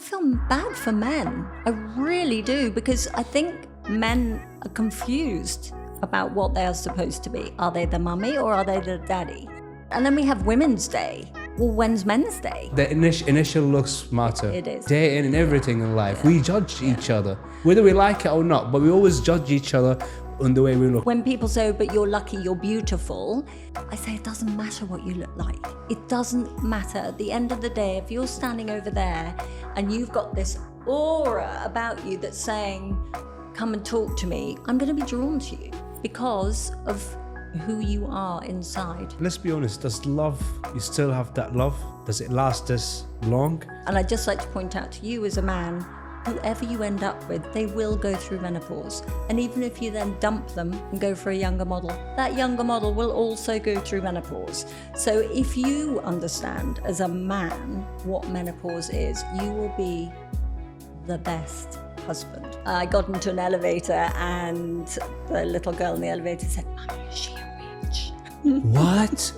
feel bad for men. I really do, because I think men are confused about what they are supposed to be. Are they the mummy or are they the daddy? And then we have Women's Day. Well, when's Men's Day? The initial looks matter. It is. Dating and everything in life. We judge each other, whether we like it or not, but we always judge each other on the way we look. When people say, but you're lucky, you're beautiful, I say it doesn't matter what you look like. It doesn't matter. At the end of the day, if you're standing over there and you've got this aura about you that's saying, come and talk to me, I'm going to be drawn to you because of who you are inside. Let's be honest, does love, you still have that love? Does it last as long? And I'd just like to point out to you as a man, whoever you end up with, they will go through menopause. And even if you then dump them and go for a younger model, that younger model will also go through menopause. So if you understand as a man what menopause is, you will be the best husband. I got into an elevator and the little girl in the elevator said, Mummy, is she a witch? What?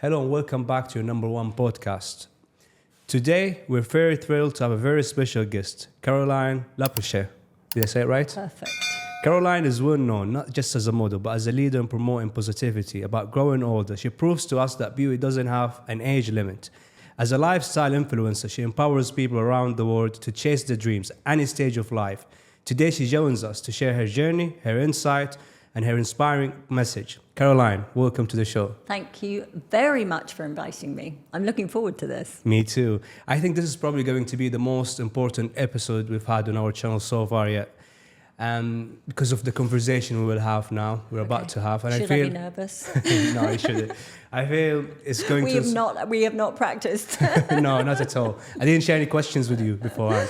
Hello and welcome back to your number one podcast. Today, we're very thrilled to have a very special guest, Caroline Labouchere. Did I say it right? Perfect. Caroline is well known, not just as a model, but as a leader in promoting positivity about growing older. She proves to us that beauty doesn't have an age limit. As a lifestyle influencer, she empowers people around the world to chase their dreams at any stage of life. Today, she joins us to share her journey, her insight, and her inspiring message. Caroline, welcome to the show. Thank you very much for inviting me. I'm looking forward to this. Me too. I think this is probably going to be the most important episode we've had on our channel so far yet. Because of the conversation we will have now, we're about to have. And Should I be nervous? No, you shouldn't. I feel it's going We have not practiced. No, not at all. I didn't share any questions with you beforehand.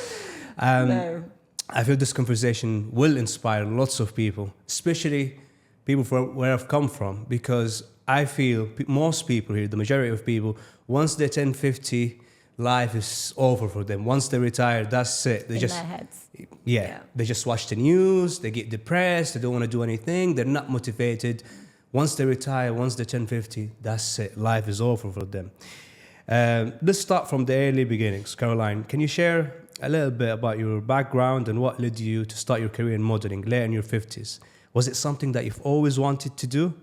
No. I feel this conversation will inspire lots of people, especially people from where I've come from, because I feel most people here, the majority of people, once they turn 50, life is over for them. Once they retire, that's it. They In just, their heads. Yeah, they just watch the news, they get depressed, they don't want to do anything, they're not motivated. Once they retire, once they turn 50, that's it. Life is over for them. Let's start from the early beginnings. Caroline, can you share a little bit about your background and what led you to start your career in modeling later in your 50s? Was it something that you've always wanted to do?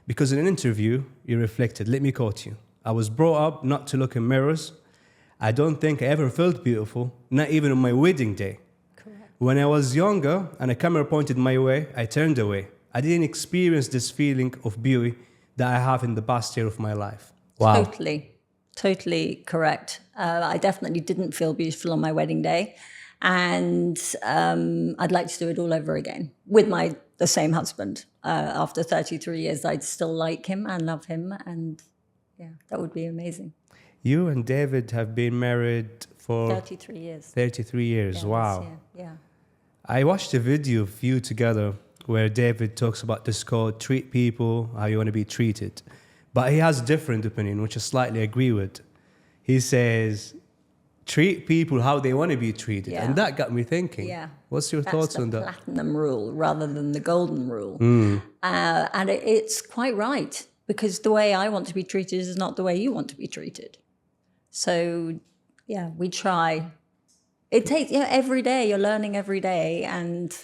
Because in an interview, you reflected, let me quote you, I was brought up not to look in mirrors. I don't think I ever felt beautiful, not even on my wedding day. Correct. When I was younger and a camera pointed my way, I turned away. I didn't experience this feeling of beauty that I have in the past year of my life. Wow. Totally correct. I definitely didn't feel beautiful on my wedding day. And I'd like to do it all over again with the same husband. After 33 years, I'd still like him and love him. And yeah, that would be amazing. You and David have been married for 33 years. 33 years, Yeah, wow. Yeah. I watched a video of you together where David talks about this called treat people how you want to be treated. But he has a different opinion, which I slightly agree with. He says, treat people how they want to be treated. Yeah. And that got me thinking. Yeah. What's your thoughts on that? That's the platinum rule rather than the golden rule. And it's quite right, because the way I want to be treated is not the way you want to be treated. So, yeah, we try. It takes, every day, you're learning every day and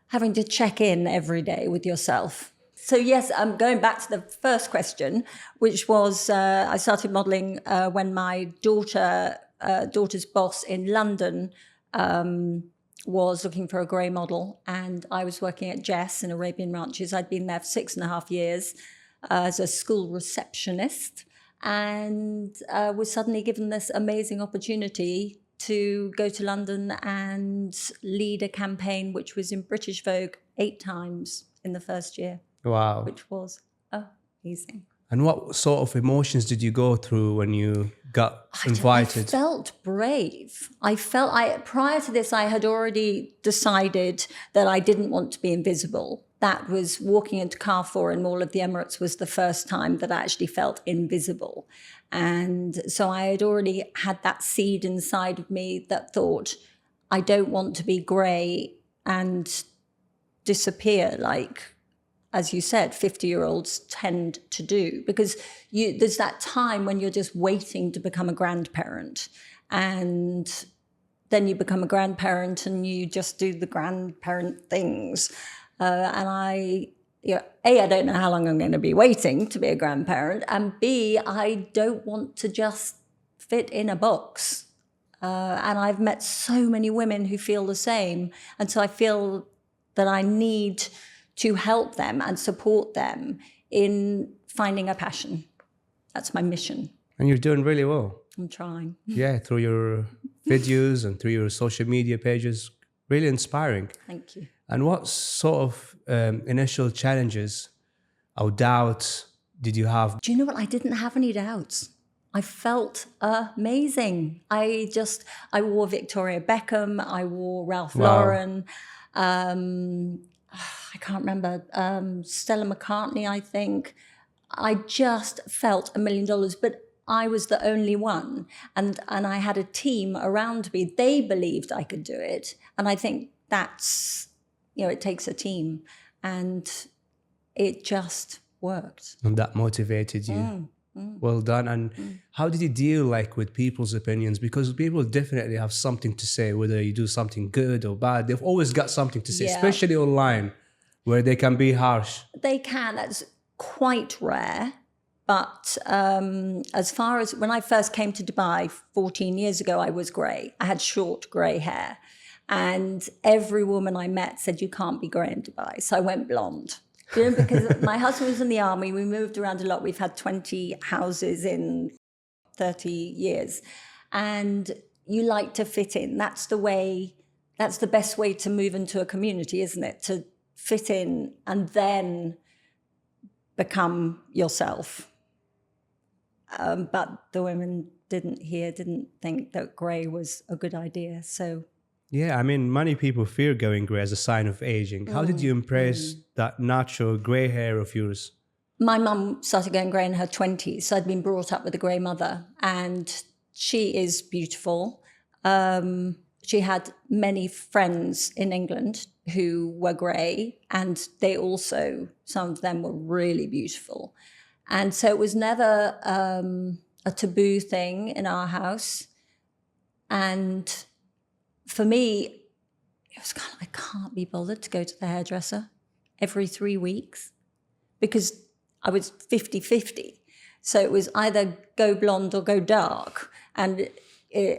having to check in every day with yourself. So yes, I'm going back to the first question, which was I started modelling when my daughter's boss in London was looking for a grey model, and I was working at Jess in Arabian Ranches. I'd been there for 6.5 years as a school receptionist, and was suddenly given this amazing opportunity to go to London and lead a campaign which was in British Vogue 8 times in the first year. Wow. Which was amazing. And what sort of emotions did you go through when you got invited? I felt brave. Prior to this, I had already decided that I didn't want to be invisible. That was walking into Carrefour in Mall of the Emirates was the first time that I actually felt invisible. And so I had already had that seed inside of me that thought, I don't want to be grey and disappear like, as you said, 50-year-olds tend to do, because there's that time when you're just waiting to become a grandparent, and then you become a grandparent and you just do the grandparent things. And I don't know how long I'm going to be waiting to be a grandparent, and B, I don't want to just fit in a box. And I've met so many women who feel the same, and so I feel that I need to help them and support them in finding a passion. That's my mission. And you're doing really well. I'm trying. Yeah, through your videos and through your social media pages, really inspiring. Thank you. And what sort of initial challenges or doubts did you have? Do you know what? I didn't have any doubts. I felt amazing. I wore Victoria Beckham. I wore Ralph Lauren. I can't remember, Stella McCartney, I think. I just felt $1 million, but I was the only one. And I had a team around me. They believed I could do it. And I think that's, it takes a team. And it just worked. And that motivated you. Well done. And how did you deal with people's opinions? Because people definitely have something to say, whether you do something good or bad. They've always got something to say, especially online, where they can be harsh. They can. That's quite rare. But as far as when I first came to Dubai 14 years ago, I was grey. I had short grey hair. And every woman I met said, you can't be grey in Dubai. So I went blonde. Because my husband was in the army, we moved around a lot. We've had 20 houses in 30 years. And you like to fit in. That's the best way to move into a community, isn't it? To fit in and then become yourself. But the women didn't think that grey was a good idea. So yeah, I mean, many people fear going grey as a sign of aging. How did you embrace that natural grey hair of yours? My mum started going grey in her 20s, so I'd been brought up with a grey mother, and she is beautiful. She had many friends in England who were grey, and they also, some of them were really beautiful. And so it was never a taboo thing in our house. And for me, it was kind of, I can't be bothered to go to the hairdresser every 3 weeks because I was 50-50. So it was either go blonde or go dark, and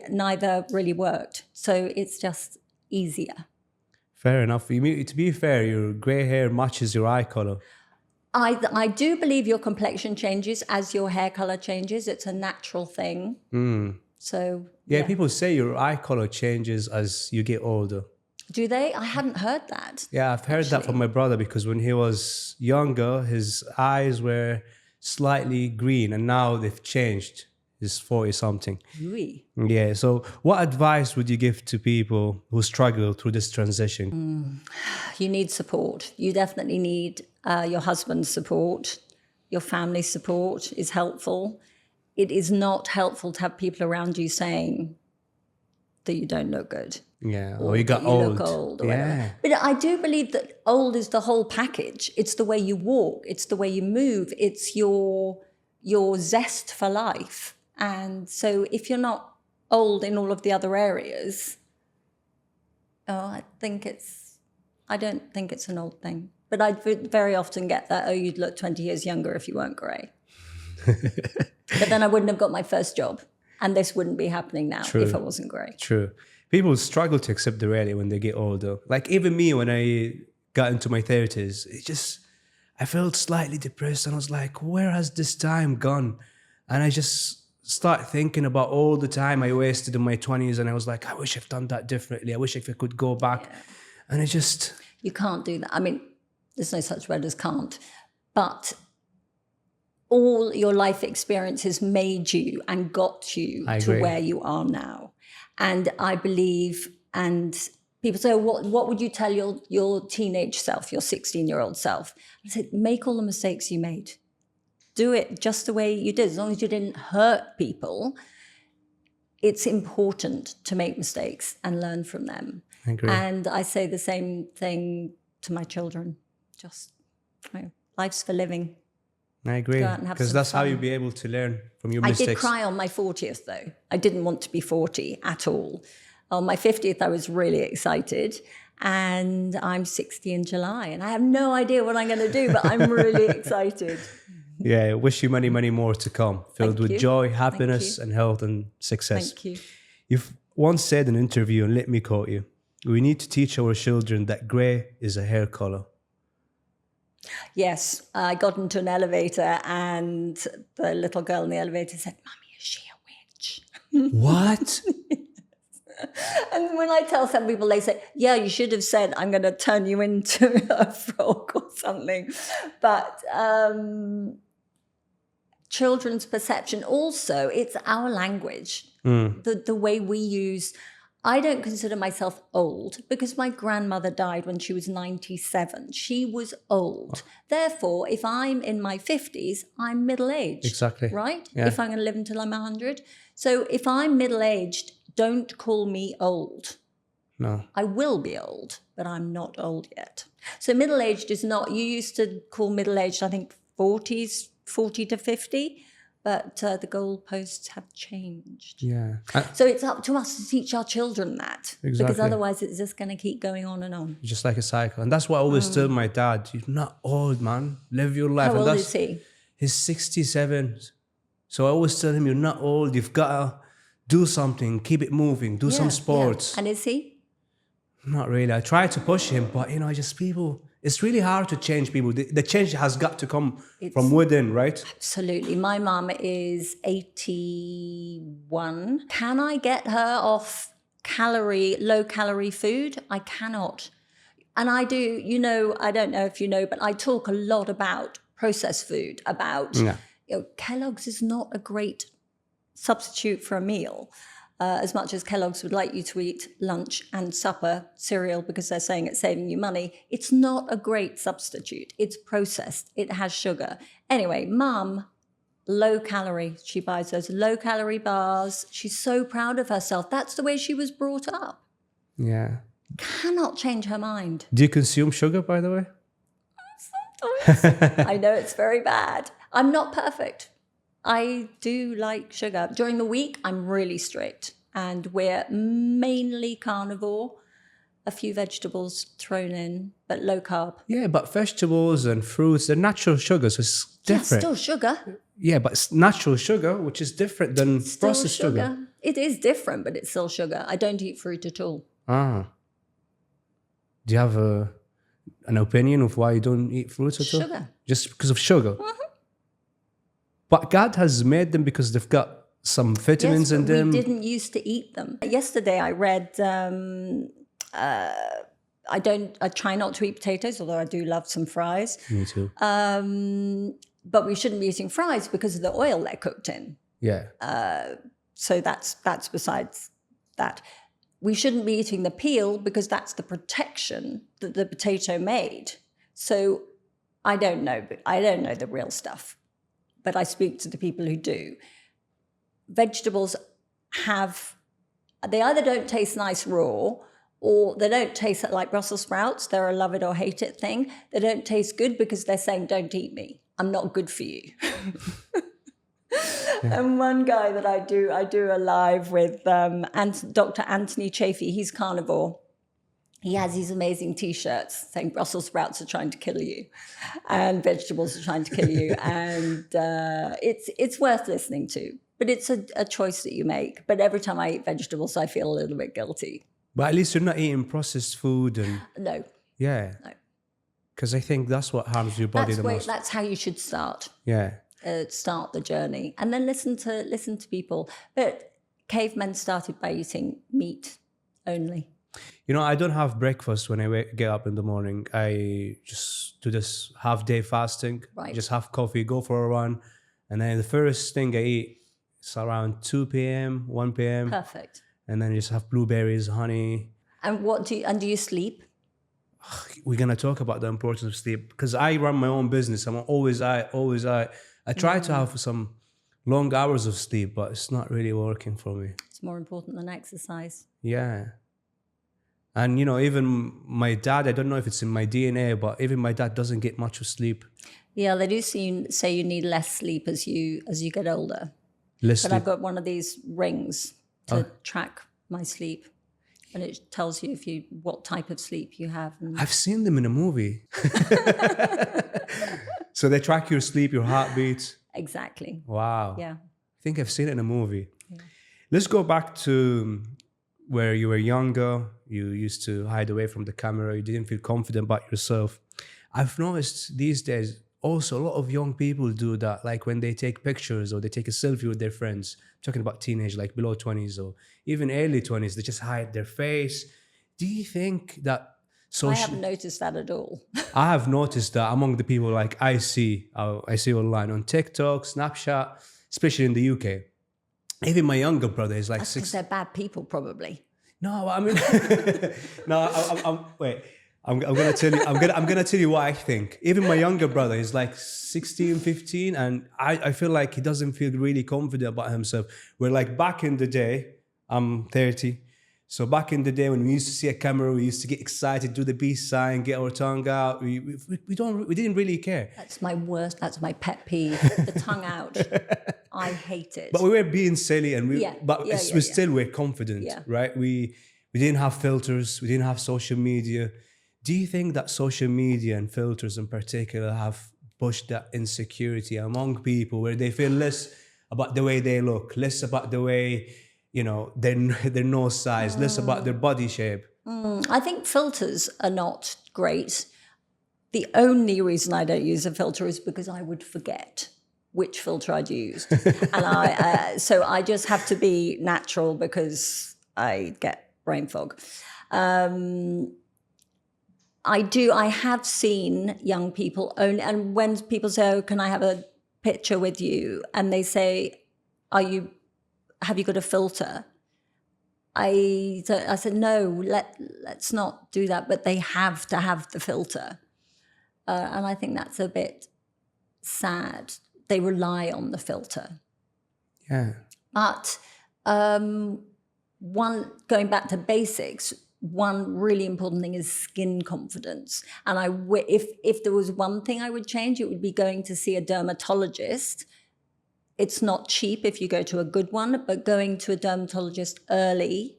neither really worked. So it's just easier. Fair enough. To be fair, your grey hair matches your eye color. I do believe your complexion changes as your hair color changes. It's a natural thing. So yeah, people say your eye color changes as you get older. Do they? I hadn't heard that. Yeah, I've heard that from my brother, because when he was younger, his eyes were slightly green, and now they've changed. He's 40-something. Oui. Yeah, so what advice would you give to people who struggle through this transition? You need support. You definitely need your husband's support. Your family's support is helpful. It is not helpful to have people around you saying that you don't look good. Yeah, or you got old. Look old or whatever. But I do believe that old is the whole package. It's the way you walk. It's the way you move. It's your zest for life. And so if you're not old in all of the other areas, I don't think it's an old thing. But I very often get that, you'd look 20 years younger if you weren't grey. But then I wouldn't have got my first job. And this wouldn't be happening now if I wasn't grey. True. People struggle to accept the reality when they get older. Like even me, when I got into my 30s, I felt slightly depressed, and I was like, where has this time gone? And I just start thinking about all the time I wasted in my 20s, and I was like, I wish I've done that differently. I wish if I could go back. Yeah. And you can't do that. I mean, there's no such word as can't. But all your life experiences made you and got you to where you are now. And I believe, and people say, what would you tell your teenage self, your 16-year-old self? I said, make all the mistakes you made. Do it just the way you did. As long as you didn't hurt people, it's important to make mistakes and learn from them. I agree. And I say the same thing to my children. Just, life's for living. I agree, because that's how you'll be able to learn from your mistakes. I did cry on my 40th, though. I didn't want to be 40 at all. On my 50th, I was really excited, and I'm 60 in July, and I have no idea what I'm going to do, but I'm really excited. Yeah, I wish you many, many more to come, filled with joy, happiness, and health and success. Thank you. You've once said in an interview, and let me quote you, we need to teach our children that grey is a hair colour. Yes, I got into an elevator and the little girl in the elevator said, "Mummy, is she a witch?" What? And when I tell some people, they say, yeah, you should have said, I'm going to turn you into a frog or something. But children's perception also, it's our language, the way we use. I don't consider myself old because my grandmother died when she was 97. She was old. Therefore, if I'm in my 50s, I'm middle-aged. Exactly. Right? Yeah. If I'm going to live until I'm 100. So if I'm middle-aged, don't call me old. No. I will be old, but I'm not old yet. So middle-aged is not, you used to call middle-aged, I think, 40s, 40 to 50. But the goalposts have changed. Yeah. So it's up to us to teach our children that. Exactly. Because otherwise it's just going to keep going on and on. Just like a cycle. And that's what I always tell my dad. You're not old, man. Live your life. How and old is he? He's 67. So I always tell him, you're not old. You've got to do something. Keep it moving. Do some sports. Yeah. And is he? Not really. I try to push him. But, just people... It's really hard to change people. The change has got to come from within, right? Absolutely. My mum is 81. Can I get her off low-calorie food? I cannot. And I do, I don't know if you know, but I talk a lot about processed food, about Kellogg's is not a great substitute for a meal. As much as Kellogg's would like you to eat lunch and supper cereal because they're saying it's saving you money, it's not a great substitute. It's processed. It has sugar. Anyway, Mum, low calorie. She buys those low calorie bars. She's so proud of herself. That's the way she was brought up. Yeah. Cannot change her mind. Do you consume sugar, by the way? Sometimes. I know it's very bad. I'm not perfect. I do like sugar. During the week, I'm really strict. And we're mainly carnivore. A few vegetables thrown in, but low carb. Yeah, but vegetables and fruits, they're natural sugars. So it's different. Yeah, still sugar. Yeah, but it's natural sugar, which is different than processed sugar. It is different, but it's still sugar. I don't eat fruit at all. Ah. Do you have an opinion of why you don't eat fruits at all? Sugar. Just because of sugar? Mm-hmm. But God has made them because they've got some vitamins in them. We didn't used to eat them. Yesterday I read, I try not to eat potatoes, although I do love some fries. Me too. But we shouldn't be eating fries because of the oil they're cooked in. Yeah. So that's besides that. We shouldn't be eating the peel because that's the protection that the potato made. So I don't know the real stuff. But I speak to the people who do. Vegetables they either don't taste nice raw, or they don't taste like Brussels sprouts. They're a love it or hate it thing. They don't taste good because they're saying, don't eat me. I'm not good for you. And one guy that I do a live with, Dr. Anthony Chafee, he's carnivore. He has these amazing T-shirts saying Brussels sprouts are trying to kill you and vegetables are trying to kill you. And it's worth listening to. But it's a choice that you make. But every time I eat vegetables, I feel a little bit guilty. But at least you're not eating processed food. No. Yeah. No. Because I think that's what harms your body the most. That's how you should start. Yeah. Start the journey. And then listen to people. But cavemen started by eating meat only. I don't have breakfast when I get up in the morning. I just do this half-day fasting. Right. Just have coffee, go for a run, And then the first thing I eat is around 2 p.m., 1 p.m. Perfect. And then you just have blueberries, honey. And do you sleep? We're going to talk about the importance of sleep because I run my own business. I'm always I try to have some long hours of sleep, but it's not really working for me. It's more important than exercise. Yeah. And, you know, even my dad, I don't know if it's in my DNA, but even my dad doesn't get much of sleep. Yeah, they do say you need less sleep as you get older. Less But sleep. I've got one of these rings to track my sleep. And it tells you what type of sleep you have. And I've seen them in a movie. So they track your sleep, your heartbeat. Exactly. Wow. Yeah. I think I've seen it in a movie. Yeah. Let's go back to where you were younger. You used to hide away from the camera. You didn't feel confident about yourself. I've noticed these days also a lot of young people do that. Like when they take pictures or they take a selfie with their friends, I'm talking about teenage, like below 20s or even early 20s, they just hide their face. Do you think that I haven't noticed that at all. I have noticed that among the people like I see online on TikTok, Snapchat, especially in the UK. Even my younger brother is like 6. They're bad people, probably. No, I mean, wait. I'm gonna tell you. I'm gonna tell you what I think. Even my younger brother is like 16, 15, and I feel like he doesn't feel really confident about himself. Where like back in the day, I'm 30. So back in the day when we used to see a camera, we used to get excited, do the peace sign, get our tongue out. We didn't really care. That's my worst. That's my pet peeve. The tongue out. I hate it. But we were being silly, and we still were confident, right? We didn't have filters. We didn't have social media. Do you think that social media and filters in particular have pushed that insecurity among people, where they feel less about the way they look, less about the way, you know, their nose size, less about their body shape? I think filters are not great. The only reason I don't use a filter is because I would forget which filter I'd used. And so I just have to be natural because I get brain fog. I have seen young people and when people say, "Oh, can I have a picture with you?" and they say, have you got a filter? I said, no, let's not do that, but they have to have the filter. And I think that's a bit sad. They rely on the filter. Yeah. But going back to basics, one really important thing is skin confidence. And if there was one thing I would change, it would be going to see a dermatologist. It's not cheap if you go to a good one, but going to a dermatologist early,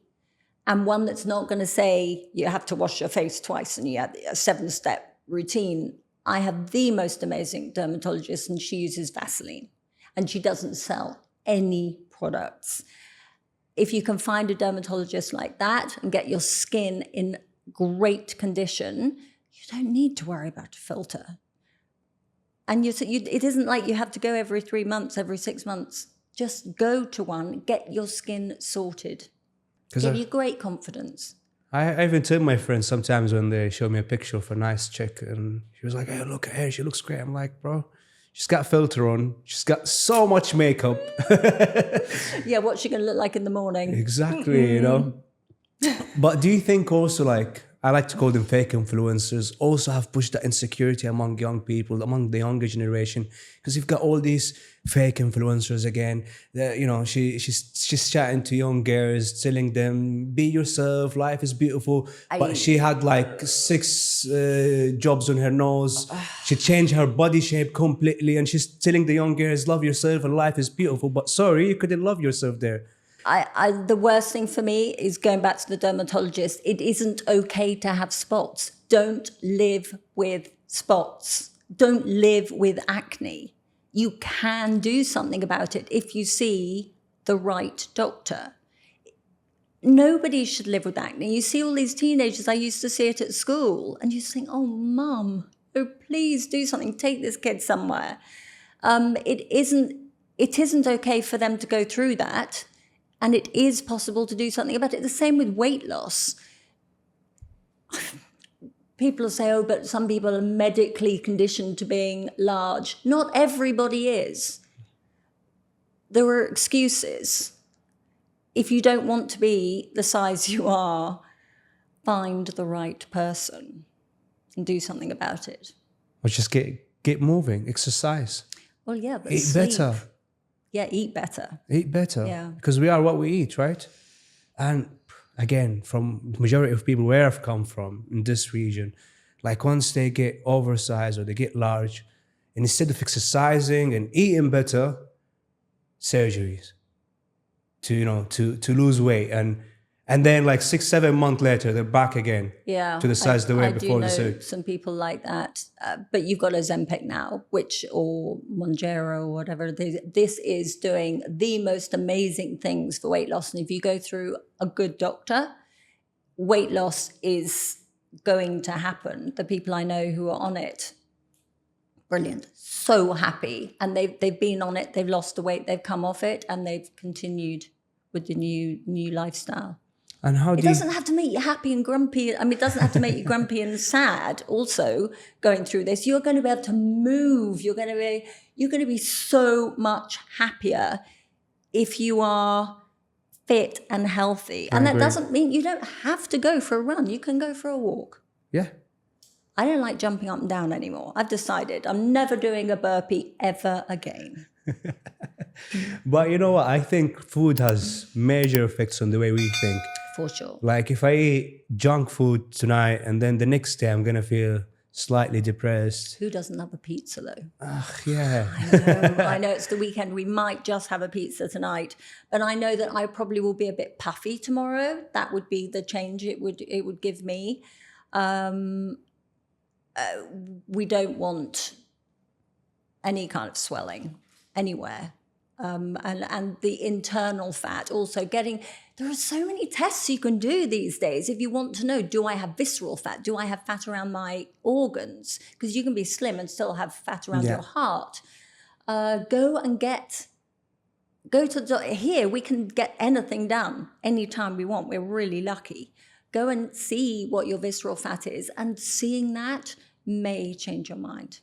and one that's not going to say you have to wash your face twice and you have a 7-step routine. I have the most amazing dermatologist, and she uses Vaseline, and she doesn't sell any products. If you can find a dermatologist like that and get your skin in great condition, you don't need to worry about a filter. And it isn't like you have to go every 3 months, every 6 months. Just go to one, get your skin sorted. Give you great confidence. I even tell my friends sometimes when they show me a picture of a nice chick and she was like, "Hey, look at her, she looks great." I'm like, "Bro, she's got filter on. She's got so much makeup." Yeah, what's she going to look like in the morning? Exactly, you know. But do you think also, like, I like to call them fake influencers, also have pushed that insecurity among young people, among the younger generation? Because you've got all these fake influencers again. You know, she's chatting to young girls, telling them, "Be yourself, life is beautiful." But she had like 6 jobs on her nose. She changed her body shape completely, and she's telling the young girls, "Love yourself and life is beautiful." But sorry, you couldn't love yourself there. The worst thing for me is going back to the dermatologist. It isn't okay to have spots. Don't live with spots. Don't live with acne. You can do something about it if you see the right doctor. Nobody should live with acne. You see all these teenagers, I used to see it at school, and you just think, "Oh, Mum, oh, please do something. Take this kid somewhere." It isn't okay for them to go through that. And it is possible to do something about it. The same with weight loss. People say, "Oh, but some people are medically conditioned to being large." Not everybody is. there are excuses. If you don't want to be the size you are, find the right person and do something about it. Or just get moving, exercise. Well, yeah, but eat sleep. better. Yeah, eat better. Eat better. Yeah. Because we are what we eat, right? And again, from the majority of people where I've come from in this region, like once they get oversized or they get large, and instead of exercising and eating better, surgeries to lose weight, and then like 6-7 months later they're back again to the size they were before the surgery. Some people like that, but you've got Ozempic now, or Mounjaro or whatever. This is doing the most amazing things for weight loss, and if you go through a good doctor, weight loss is going to happen. The people I know who are on it, brilliant, so happy, and they've been on it, they've lost the weight, they've come off it, and they've continued with the new lifestyle. And how it doesn't have to make you happy and grumpy. I mean, it doesn't have to make you grumpy and sad. Also, going through this, you're going to be able to move. You're going to be so much happier if you are fit and healthy. And that doesn't mean you don't have to go for a run. You can go for a walk. Yeah. I don't like jumping up and down anymore. I've decided I'm never doing a burpee ever again. But you know what? I think food has major effects on the way we think. For sure. Like if I eat junk food tonight and then the next day I'm going to feel slightly depressed. Who doesn't love a pizza though? Yeah. I know it's the weekend. We might just have a pizza tonight, but I know that I probably will be a bit puffy tomorrow. That would be the change it would give me. We don't want any kind of swelling anywhere. And the internal fat also there are so many tests you can do these days if you want to know, do I have visceral fat? Do I have fat around my organs? Because you can be slim and still have fat around your heart. Go to here, we can get anything done anytime we want. We're really lucky. Go and see what your visceral fat is, and seeing that may change your mind.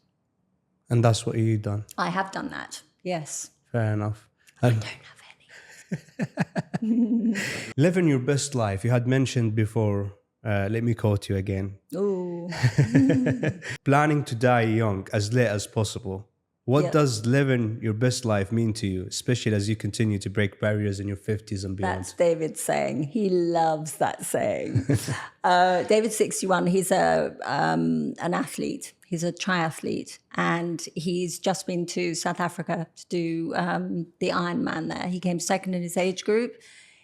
And that's what you've done? I have done that, yes. Fair enough. I don't have any. Living your best life. You had mentioned before, let me quote you again. Ooh. Planning to die young, as late as possible. What does living your best life mean to you, especially as you continue to break barriers in your 50s and beyond? That's David's saying. He loves that saying. David's 61. He's an athlete. He's a triathlete, and he's just been to South Africa to do the Ironman there. He came second in his age group.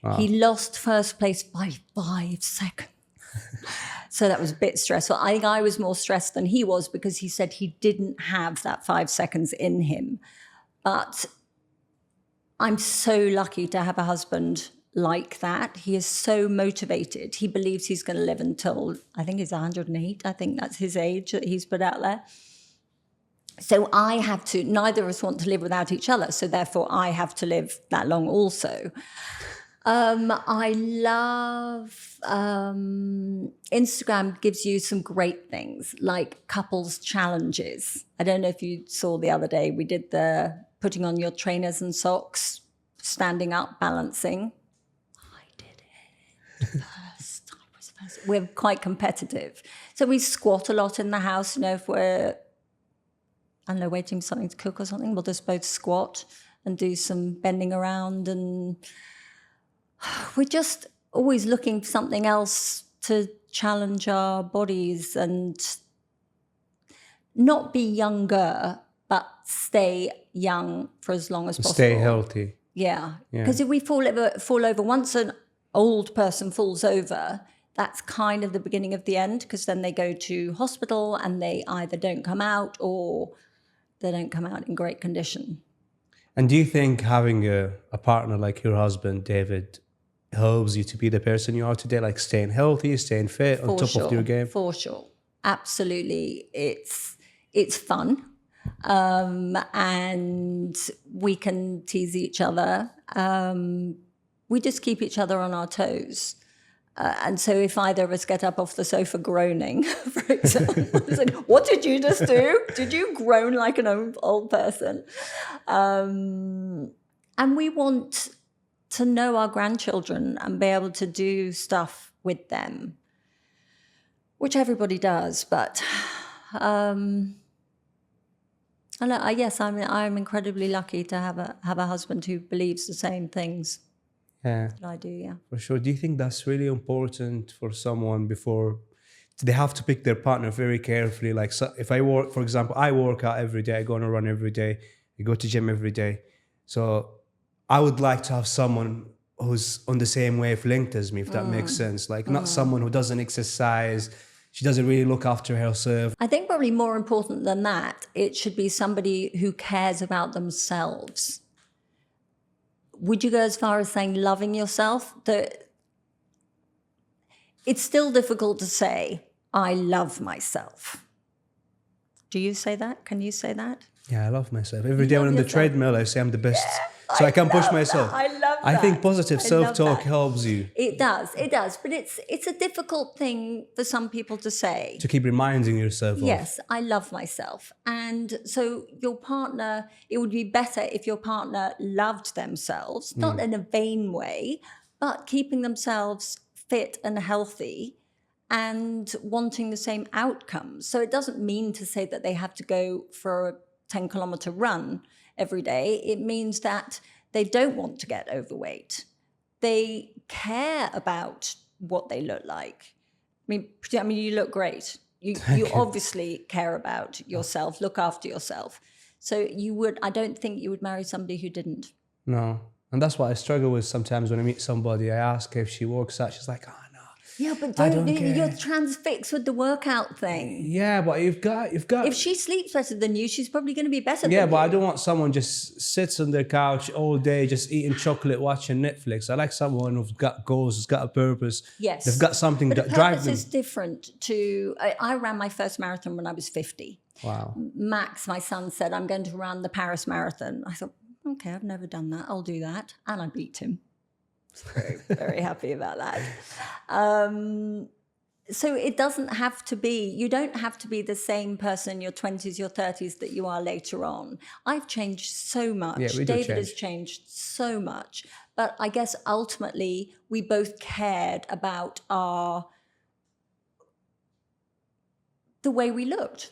Wow. He lost first place by 5 seconds. So that was a bit stressful. I think I was more stressed than he was because he said he didn't have that 5 seconds in him. But I'm so lucky to have a husband like that. He is so motivated. He believes he's going to live until, I think he's 108. I think that's his age that he's put out there. So I have to, neither of us want to live without each other. So therefore I have to live that long also. I love Instagram gives you some great things like couples challenges. I don't know if you saw the other day, we did the putting on your trainers and socks, standing up, balancing. I did it first. I was first. We're quite competitive. So we squat a lot in the house. You know, if we're, I don't know, waiting for something to cook or something, we'll just both squat and do some bending around, and we're just always looking for something else to challenge our bodies and not be younger, but stay young for as long as possible. Stay healthy. Yeah. Because if we fall over, once an old person falls over, that's kind of the beginning of the end, because then they go to hospital and they either don't come out or they don't come out in great condition. And do you think having a partner like your husband, David, helps you to be the person you are today, like staying healthy, staying fit, on top of your game? For sure. Absolutely. It's fun. And we can tease each other. We just keep each other on our toes. And so if either of us get up off the sofa groaning, for example, like, what did you just do? Did you groan like an old person? And we want to know our grandchildren and be able to do stuff with them, which everybody does. But yes, I'm incredibly lucky to have a husband who believes the same things that I do. Yeah, for sure. Do you think that's really important for someone before they have to pick their partner very carefully? Like, so if I work, for example, I work out every day, I go on a run every day, I go to gym every day. So I would like to have someone who's on the same wavelength as me, if that makes sense. Like, not someone who doesn't exercise, she doesn't really look after herself. I think probably more important than that, it should be somebody who cares about themselves. Would you go as far as saying loving yourself? It's still difficult to say, I love myself. Do you say that? Can you say that? Yeah, I love myself. Every day when I'm on the treadmill, I say I'm the best. So I can push myself. I love that. I think positive self-talk helps you. It does. But it's a difficult thing for some people to say. To keep reminding yourself of. Yes, I love myself. And so your partner, it would be better if your partner loved themselves, not in a vain way, but keeping themselves fit and healthy and wanting the same outcomes. So it doesn't mean to say that they have to go for a 10-kilometer run every day. It means that they don't want to get overweight. They care about what they look like. I mean, you look great. You obviously care about yourself, look after yourself. So I don't think you would marry somebody who didn't. No. And that's what I struggle with sometimes when I meet somebody. I ask her if she works out. She's like, oh, no. Yeah, but you're transfixed with the workout thing. Yeah, but you've got. If she sleeps better than you, she's probably going to be better than you. Yeah, but I don't want someone just sits on their couch all day, just eating chocolate, watching Netflix. I like someone who's got goals, who's got a purpose. Yes. They've got something but that the drives purpose them. is different to... I ran my first marathon when I was 50. Wow. Max, my son, said, I'm going to run the Paris Marathon. I thought, okay, I've never done that. I'll do that. And I beat him. Very, very happy about that. So it doesn't have to be, you don't have to be the same person in your 20s, your 30s that you are later on. I've changed so much. Yeah, David has changed so much. But I guess ultimately we both cared about the way we looked.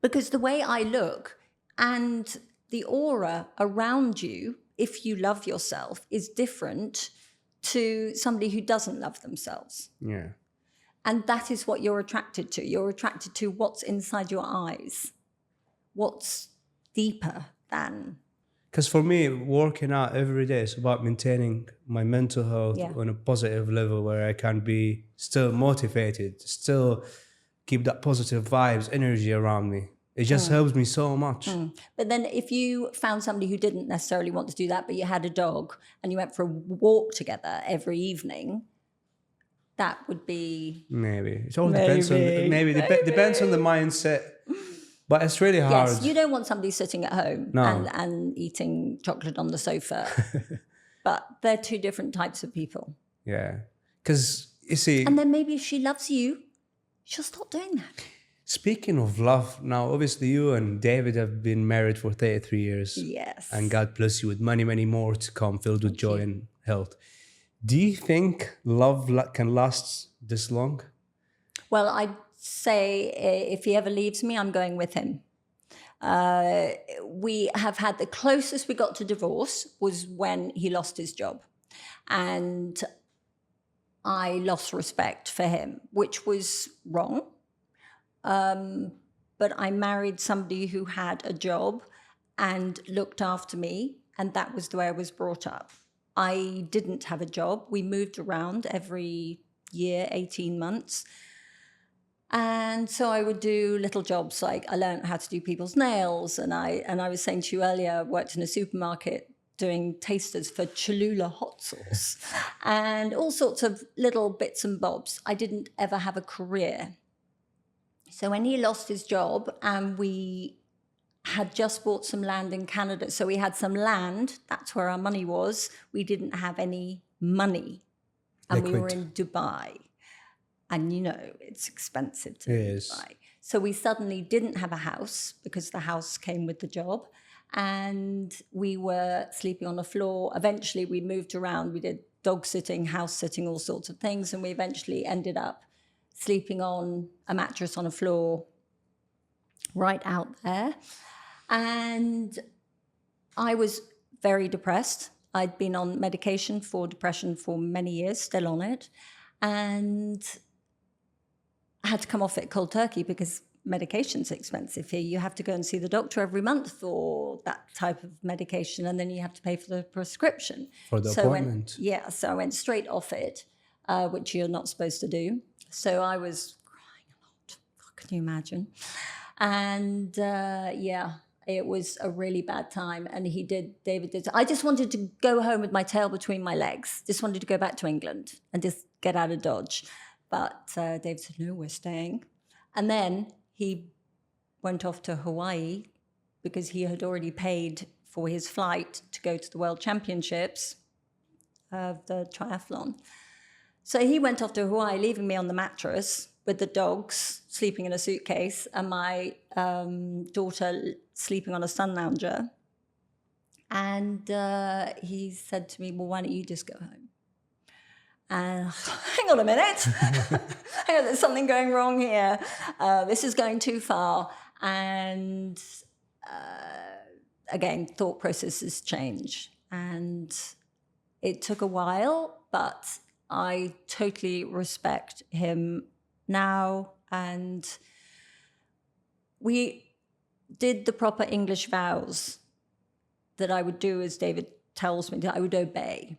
Because the way I look and the aura around you, if you love yourself, is different to somebody who doesn't love themselves. Yeah. And that is what you're attracted to. You're attracted to what's inside your eyes, what's deeper than. Because for me, working out every day is about maintaining my mental health on a positive level where I can be still motivated, still keep that positive vibes, energy around me. It just helps me so much. But then if you found somebody who didn't necessarily want to do that, but you had a dog and you went for a walk together every evening, that would be... Maybe. It all depends on... Depends on the mindset. But it's really hard. Yes, you don't want somebody sitting at home and eating chocolate on the sofa. But they're two different types of people. Yeah. Because, you see... And then maybe if she loves you, she'll stop doing that. Speaking of love, now obviously you and David have been married for 33 years. Yes. And God bless you with many, many more to come, filled with joy and health. Do you think love can last this long? Well, I'd say if he ever leaves me, I'm going with him. We have had the closest we got to divorce was when he lost his job. And I lost respect for him, which was wrong. But I married somebody who had a job and looked after me, and that was the way I was brought up. I didn't have a job. We moved around every year, 18 months. And so I would do little jobs, like I learned how to do people's nails. And I was saying to you earlier, I worked in a supermarket doing tasters for Cholula hot sauce and all sorts of little bits and bobs. I didn't ever have a career. So when he lost his job and we had just bought some land in Canada, so we had some land, that's where our money was. We didn't have any money. And we were in Dubai. And you know, it's expensive to live in Dubai. So we suddenly didn't have a house because the house came with the job. and we were sleeping on the floor. Eventually we moved around. We did dog sitting, house sitting, all sorts of things. And we eventually ended up sleeping on a mattress on a floor right out there. And I was very depressed. I'd been on medication for depression for many years, still on it. And I had to come off it cold turkey because medication's expensive here. You have to go and see the doctor every month for that type of medication, and then you have to pay for the prescription. For the appointment. So I went straight off it, which you're not supposed to do. So I was crying a lot. Can you imagine? And it was a really bad time. And David did. I just wanted to go home with my tail between my legs. Just wanted to go back to England and just get out of Dodge. But David said, no, we're staying. And then he went off to Hawaii because he had already paid for his flight to go to the World Championships of the triathlon. So he went off to Hawaii, leaving me on the mattress with the dogs, sleeping in a suitcase, and my daughter sleeping on a sun lounger. And he said to me, well, why don't you just go home? And hang on a minute, hang on, there's something going wrong here. This is going too far. And again, thought processes change. And it took a while, but I totally respect him now. And we did the proper English vows that I would do as David tells me that I would obey.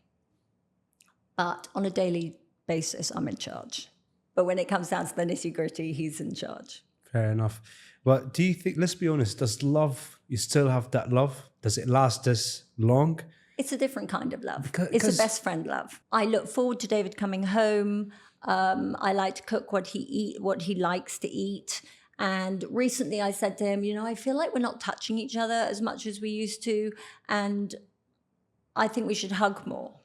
But on a daily basis, I'm in charge. But when it comes down to the nitty-gritty, he's in charge. Fair enough. But do you think, let's be honest, does love, you still have that love? Does it last this long? It's a different kind of love. It's a best friend love. I look forward to David coming home. I like to cook what he likes to eat. And recently I said to him, I feel like we're not touching each other as much as we used to. And I think we should hug more.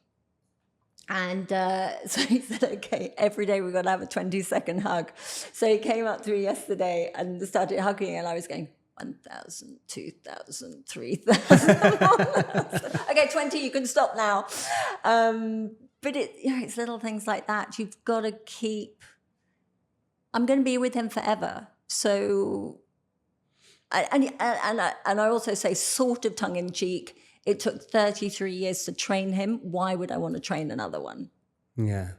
And so he said, okay, every day we've got to have a 20-second hug. So he came up to me yesterday and started hugging, and I was going, 1,000, 2,000, 3,000. Okay, 20, you can stop now. But it's little things like that. You've got to keep, I'm going to be with him forever. So, and I also say sort of tongue in cheek, it took 33 years to train him. Why would I want to train another one? Yeah.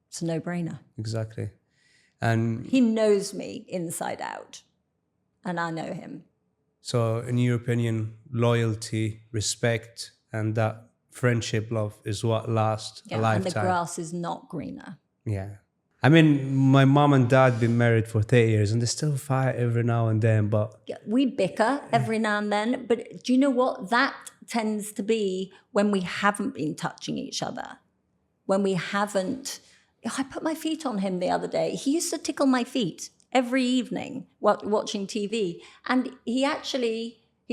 It's a no-brainer. Exactly. And he knows me inside out, and I know him. So in your opinion, loyalty, respect, and that friendship love is what lasts a lifetime. And the grass is not greener. Yeah. I mean, my mom and dad been married for 30 years and they still fight every now and then, but... Yeah, we bicker every now and then, but do you know what? That tends to be when we haven't been touching each other. When we haven't... I put my feet on him the other day. He used to tickle my feet every evening watching TV. And he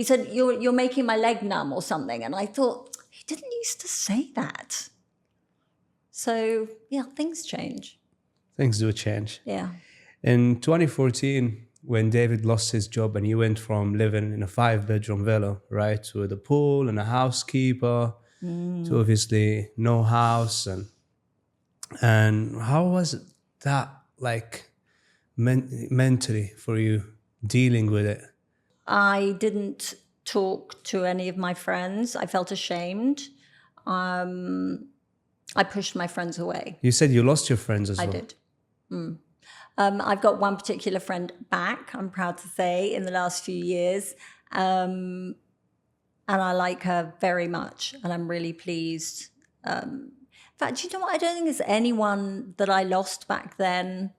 said, you're making my leg numb or something. And I thought, he didn't used to say that. So, yeah, things change. Things do change. Yeah. In 2014, when David lost his job and you went from living in a 5-bedroom villa, right, with a pool and a housekeeper, to obviously no house. And how was that, like, mentally for you, dealing with it? I didn't talk to any of my friends. I felt ashamed. I pushed my friends away. You said you lost your friends as well. I did. I've got one particular friend back, I'm proud to say, in the last few years. And I like her very much, and I'm really pleased. In fact, you know what? I don't think there's anyone that I lost back then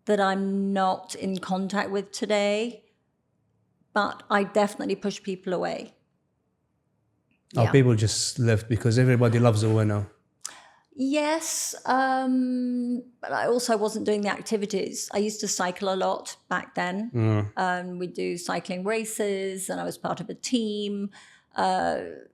that I'm not in contact with today. But I definitely push people away. Oh, yeah. People just left because everybody loves a winner. Yes, but I also wasn't doing the activities. I used to cycle a lot back then. We'd do cycling races, and I was part of a team. But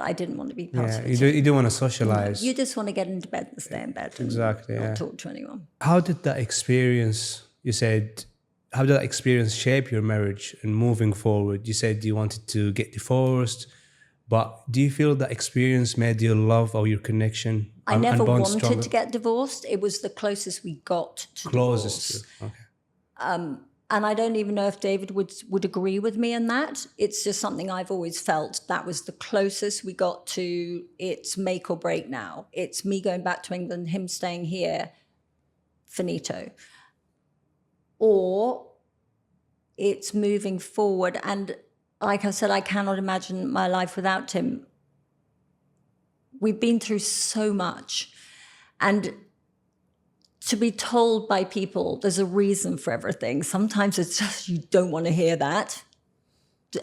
I didn't want to be part of it. You don't want to socialize. You just want to get into bed and stay in bed. Exactly. And not talk to anyone. How did that experience, you said how did that experience shape your marriage and moving forward? You said you wanted to get divorced, but do you feel that experience made your love or your connection I and never bond wanted stronger? to get divorced. It was the closest we got to Closest divorce. to, okay. And I don't even know if David would agree with me in that. It's just something I've always felt. That was the closest we got to it's make or break now. It's me going back to England, him staying here, finito. Or it's moving forward. And like I said, I cannot imagine my life without him. We've been through so much. And to be told by people there's a reason for everything, sometimes it's just you don't want to hear that.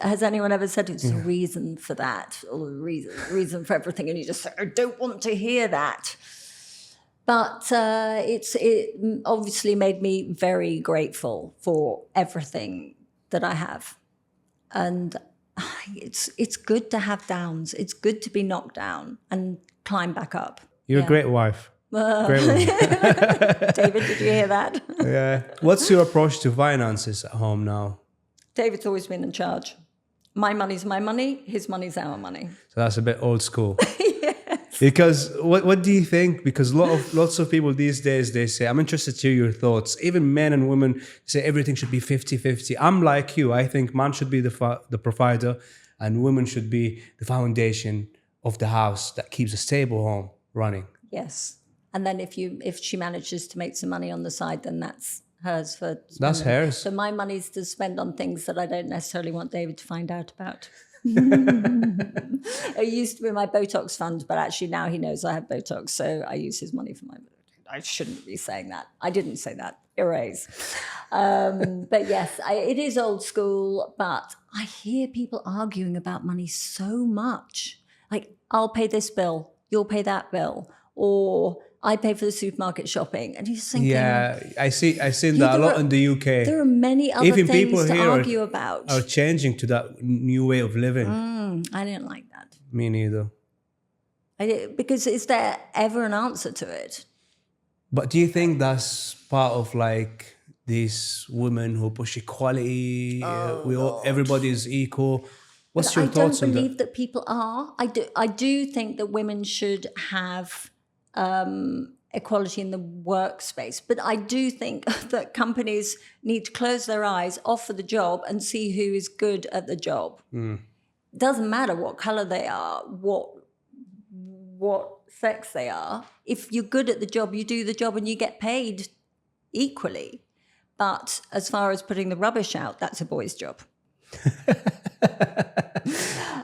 Has anyone ever said it's a reason for that or a reason for everything? And you just say, I don't want to hear that. But it obviously made me very grateful for everything that I have. And it's good to have downs. It's good to be knocked down and climb back up. You're a great wife. Great woman. David, did you hear that? Yeah. What's your approach to finances at home now? David's always been in charge. My money's my money, his money's our money. So that's a bit old school. Yes. Because what do you think? Because lots of people these days, they say, I'm interested to hear your thoughts. Even men and women say everything should be 50-50. I'm like you. I think man should be the provider and women should be the foundation of the house that keeps a stable home running. Yes. And then if she manages to make some money on the side, then that's hers for spending. That's hers. So my money's to spend on things that I don't necessarily want David to find out about. It used to be my Botox fund, but actually now he knows I have Botox, so I use his money for my Botox. I shouldn't be saying that. I didn't say that. Erase. But yes, it is old school, but I hear people arguing about money so much. Like, I'll pay this bill, you'll pay that bill, or I pay for the supermarket shopping. And he's thinking... Yeah, I've seen that a lot in the UK. There are many other Even things people to here argue about. Are changing to that new way of living. I didn't like that. Me neither. Because is there ever an answer to it? But do you think that's part of like these women who push equality? Everybody is equal. What's your thoughts on that? I don't believe that people are. I do think that women should have equality in the workspace, but I do think that companies need to close their eyes, offer the job, and see who is good at the job. Doesn't matter what color they are, what sex they are. If you're good at the job, you do the job and you get paid equally. But as far as putting the rubbish out, that's a boy's job.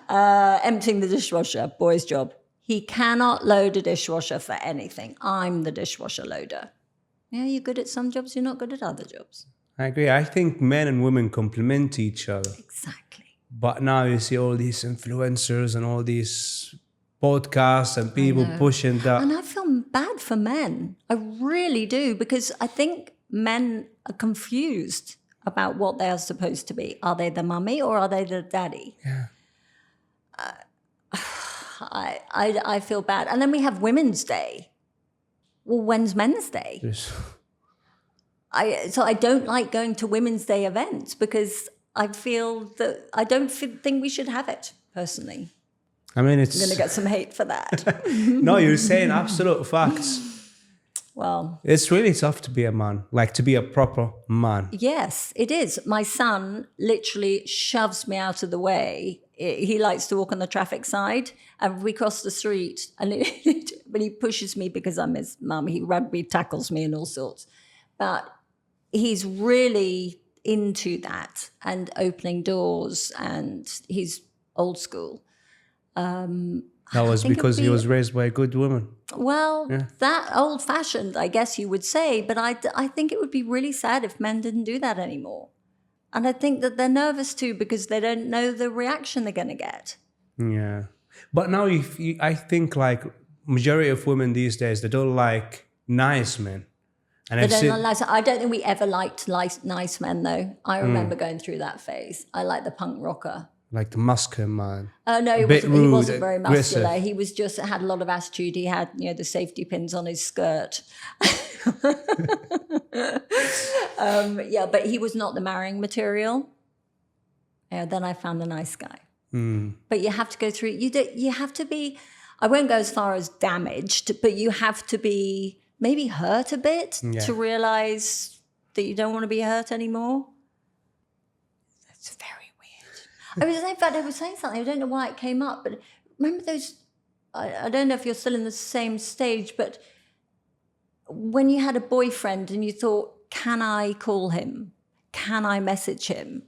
Emptying the dishwasher, boy's job. He cannot load a dishwasher for anything. I'm the dishwasher loader. Yeah, you're good at some jobs, you're not good at other jobs. I agree. I think men and women complement each other. Exactly. But now you see all these influencers and all these podcasts and people pushing that. And I feel bad for men. I really do, because I think men are confused about what they are supposed to be. Are they the mummy or are they the daddy? Yeah. I feel bad. And then we have Women's Day. Well, when's Men's Day? Yes. So I don't like going to Women's Day events because I feel that I don't think we should have it, personally. I mean, I'm going to get some hate for that. No, you're saying absolute facts. Well, it's really tough to be a man, like to be a proper man. Yes, it is. My son literally shoves me out of the way. He likes to walk on the traffic side, and we cross the street, and but he pushes me because I'm his mum. He rugby tackles me and all sorts. But he's really into that and opening doors, and he's old school. That was because he was raised by a good woman. Well, that old-fashioned, I guess you would say, but I think it would be really sad if men didn't do that anymore. And I think that they're nervous too because they don't know the reaction they're going to get. Yeah. But now I think like majority of women these days, they don't like nice men. And I don't think we ever liked nice men, though. I remember going through that phase. I like the punk rocker. Like the muscular man. No, he wasn't very muscular. Aggressive. He was just had a lot of attitude. He had, the safety pins on his skirt. Yeah, but he was not the marrying material. Yeah, then I found a nice guy. But you have to go through, you have to be, I won't go as far as damaged, but you have to be maybe hurt a bit to realize that you don't want to be hurt anymore. That's very weird. In fact, I was saying something, I don't know why it came up, but remember those, I don't know if you're still in the same stage, but when you had a boyfriend and you thought, can I call him? Can I message him?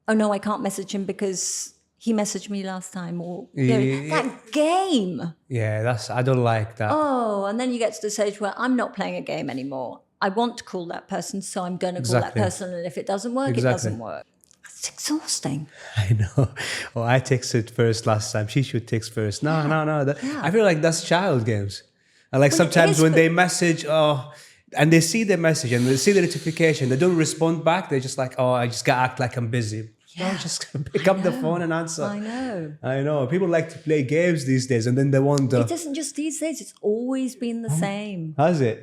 Oh no, I can't message him because he messaged me last time, or that game. Yeah, I don't like that. Oh, and then you get to the stage where I'm not playing a game anymore. I want to call that person, so I'm going to call that person, and if it doesn't work, it doesn't work. It's exhausting. I know. Oh, I texted first last time. She should text first. No. I feel like that's child games. And like sometimes when they message, and they see the message and they see the notification, they don't respond back. They're just like, oh, I just gotta act like I'm busy. Yeah. No, just pick up the phone and answer. I know. People like to play games these days, and then they wonder. It isn't just these days. It's always been the same. Has it?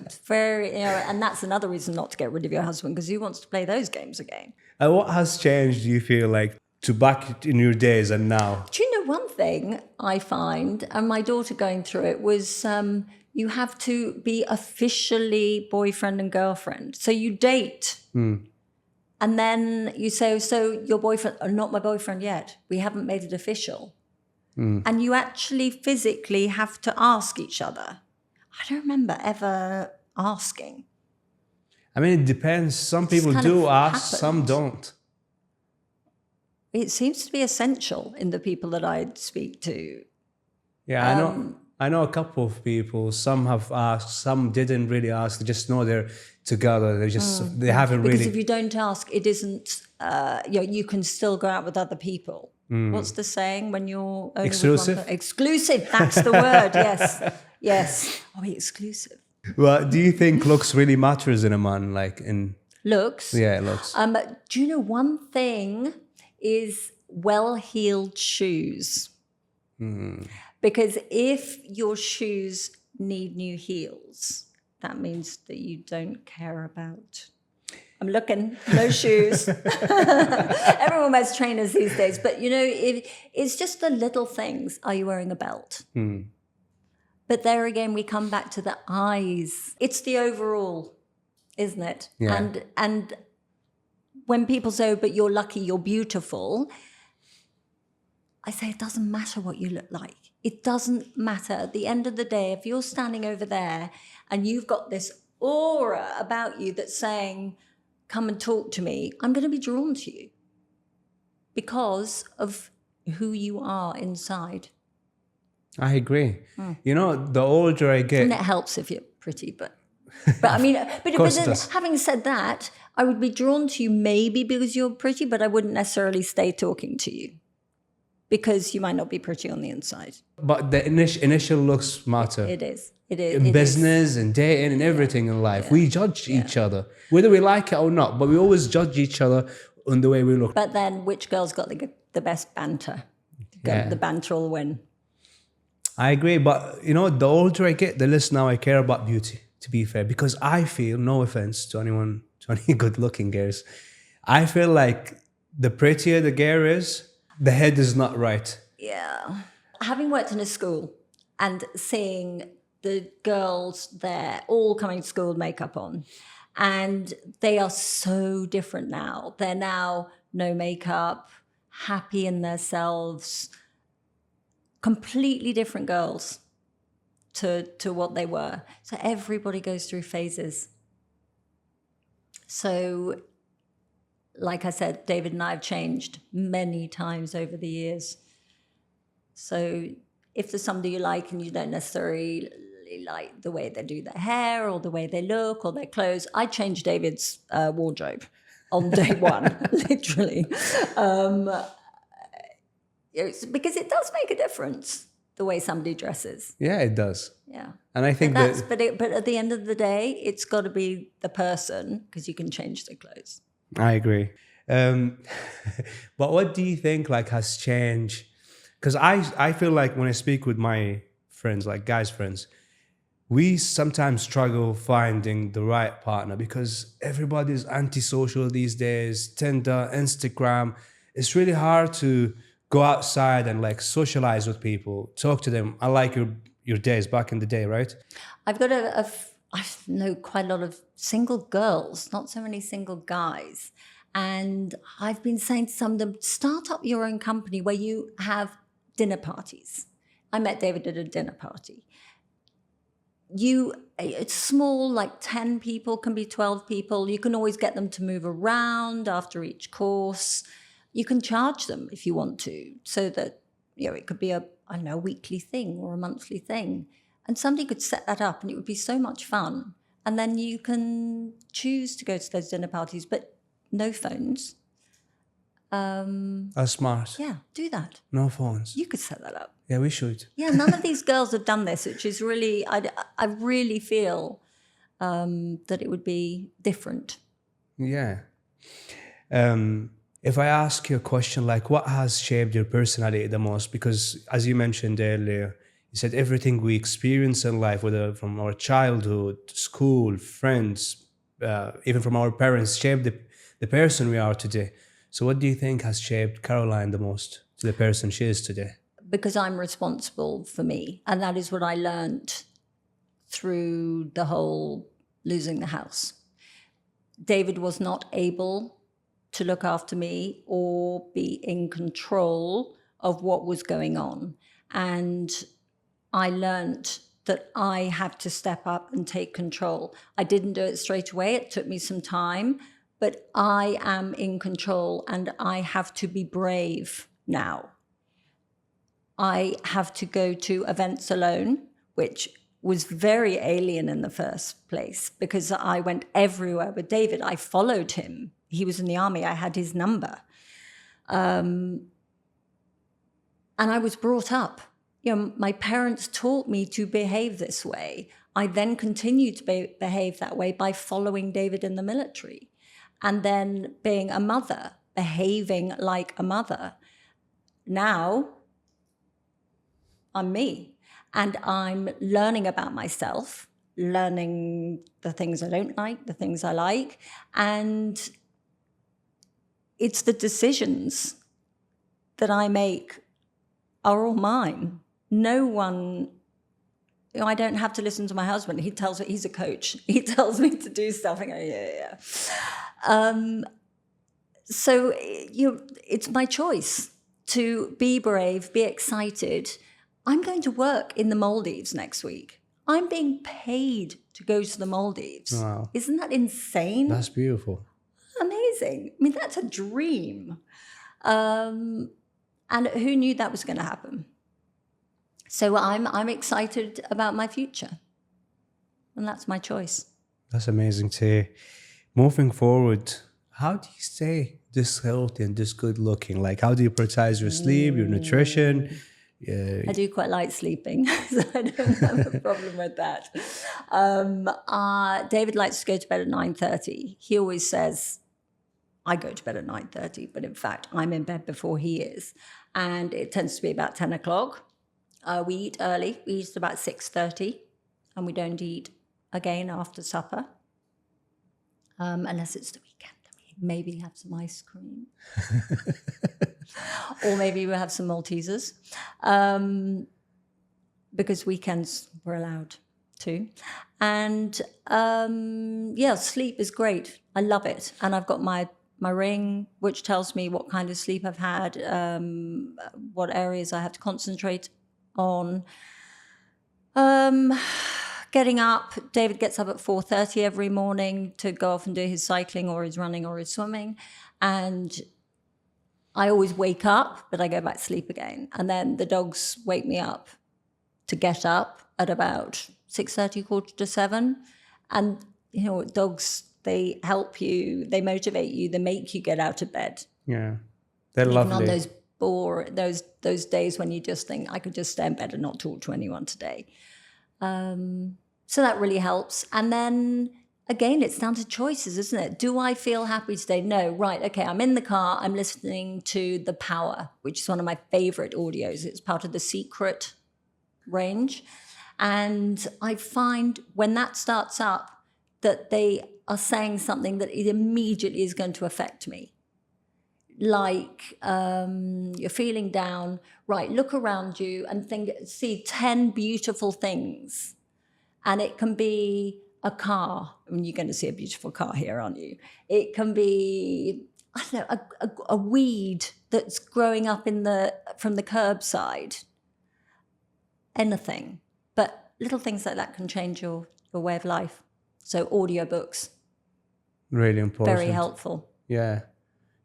It's very, and that's another reason not to get rid of your husband, because he wants to play those games again. And what has changed, do you feel like, to back in your days and now? Do you know one thing I find, and my daughter going through it, was you have to be officially boyfriend and girlfriend. So you date. And then you say, so your boyfriend, not my boyfriend yet. We haven't made it official. And you actually physically have to ask each other. I don't remember ever asking. I mean, it depends. Some people do ask, some don't. It seems to be essential in the people that I speak to. Yeah, I know a couple of people. Some have asked, some didn't really ask. They just know they're together. They haven't really. Because if you don't ask, it isn't. You can still go out with other people. What's the saying when you're only exclusive? With one exclusive. That's the word. Yes. Oh, exclusive. Well, do you think looks really matters in a man? Like in looks? Yeah, looks. Do you know one thing is well-heeled shoes? Because if your shoes need new heels, that means that you don't care about. I'm looking, no shoes. Everyone wears trainers these days, but it's just the little things. Are you wearing a belt? But there again, we come back to the eyes. It's the overall, isn't it? Yeah. And when people say, oh, but you're lucky, you're beautiful, I say it doesn't matter what you look like. It doesn't matter. At the end of the day, if you're standing over there and you've got this aura about you that's saying, come and talk to me, I'm going to be drawn to you because of who you are inside. I agree. The older I get... And it helps if you're pretty, but I mean, but then, having said that, I would be drawn to you maybe because you're pretty, but I wouldn't necessarily stay talking to you because you might not be pretty on the inside. But the initial looks matter. It is. In business and dating and everything in life, we judge each other, whether we like it or not, but we always judge each other on the way we look. But then which girl's got the best banter? The banter will win. I agree, but the older I get, the less now I care about beauty, to be fair, because I feel, no offense to anyone, to any good-looking girls, I feel like the prettier the girl is, the head is not right. Yeah. Having worked in a school and seeing the girls there all coming to school with makeup on, and they are so different now. They're now no makeup, happy in themselves, completely different girls to what they were. So everybody goes through phases. So, like I said, David and I have changed many times over the years. So if there's somebody you like and you don't necessarily like the way they do their hair or the way they look or their clothes, I changed David's wardrobe on day one, literally. Because it does make a difference, the way somebody dresses. Yeah, it does. Yeah. And I think but at the end of the day, it's got to be the person, because you can change their clothes. I agree. But what do you think has changed? Because I feel like when I speak with my friends, like guys' friends, we sometimes struggle finding the right partner because everybody's antisocial these days. Tinder, Instagram. It's really hard to go outside and like socialize with people, talk to them. I like your days back in the day, right? I've got I know quite a lot of single girls, not so many single guys. And I've been saying to some of them, start up your own company where you have dinner parties. I met David at a dinner party. It's small, like 10 people, can be 12 people. You can always get them to move around after each course. You can charge them if you want to, so that, it could be a weekly thing or a monthly thing. And somebody could set that up and it would be so much fun. And then you can choose to go to those dinner parties, but no phones. That's smart. Yeah, do that. No phones. You could set that up. Yeah, we should. Yeah, none of these girls have done this, which is really, I really feel that it would be different. Yeah. If I ask you a question like, what has shaped your personality the most? Because as you mentioned earlier, you said everything we experience in life, whether from our childhood, school, friends, even from our parents, shaped the person we are today. So what do you think has shaped Caroline the most to the person she is today? Because I'm responsible for me. And that is what I learned through the whole losing the house. David was not able to look after me or be in control of what was going on. And I learned that I had to step up and take control. I didn't do it straight away. It took me some time, but I am in control and I have to be brave now. I have to go to events alone, which was very alien in the first place because I went everywhere with David. I followed him. He was in the army. I had his number. And I was brought up. My parents taught me to behave this way. I then continued to behave that way by following David in the military and then being a mother, behaving like a mother. Now, I'm me, and I'm learning about myself, learning the things I don't like, the things I like, and it's the decisions that I make are all mine. No one, I don't have to listen to my husband. He tells me, he's a coach. He tells me to do stuff. I go, yeah. So it's my choice to be brave, be excited. I'm going to work in the Maldives next week. I'm being paid to go to the Maldives. Wow. Isn't that insane? That's beautiful. Amazing. I mean, that's a dream. And who knew that was going to happen? So I'm excited about my future. And that's my choice. That's amazing to hear. Moving forward, how do you stay this healthy and this good looking? Like, how do you prioritize your sleep, your nutrition? I do quite like sleeping, so I don't have a problem with that. David likes to go to bed at 9:30. He always says, I go to bed at 9:30, but in fact, I'm in bed before he is. And it tends to be about 10 o'clock. We eat early. We eat at about 6:30, and we don't eat again after supper, unless it's the weekend. Maybe have some ice cream. Or maybe we'll have some Maltesers. Because weekends we're allowed to. And sleep is great. I love it. And I've got my ring, which tells me what kind of sleep I've had, what areas I have to concentrate on. Getting up, David gets up at 4:30 every morning to go off and do his cycling or his running or his swimming. And I always wake up, but I go back to sleep again. And then the dogs wake me up to get up at about 6:30, 6:45. And, dogs, they help you, they motivate you, they make you get out of bed. Yeah, they're even lovely. On those days when you just think, I could just stay in bed and not talk to anyone today. So that really helps. And then again, it's down to choices, isn't it? Do I feel happy today? No. Right. Okay. I'm in the car. I'm listening to The Power, which is one of my favorite audios. It's part of the Secret range. And I find when that starts up, that they are saying something that it immediately is going to affect me. Like you're feeling down, right, look around you and see 10 beautiful things. And it can be a car. I mean, you're going to see a beautiful car here, aren't you? It can be, I don't know, a weed that's growing up from the curbside. Anything. But little things like that can change your way of life. So audiobooks. Really important. Very helpful. Yeah.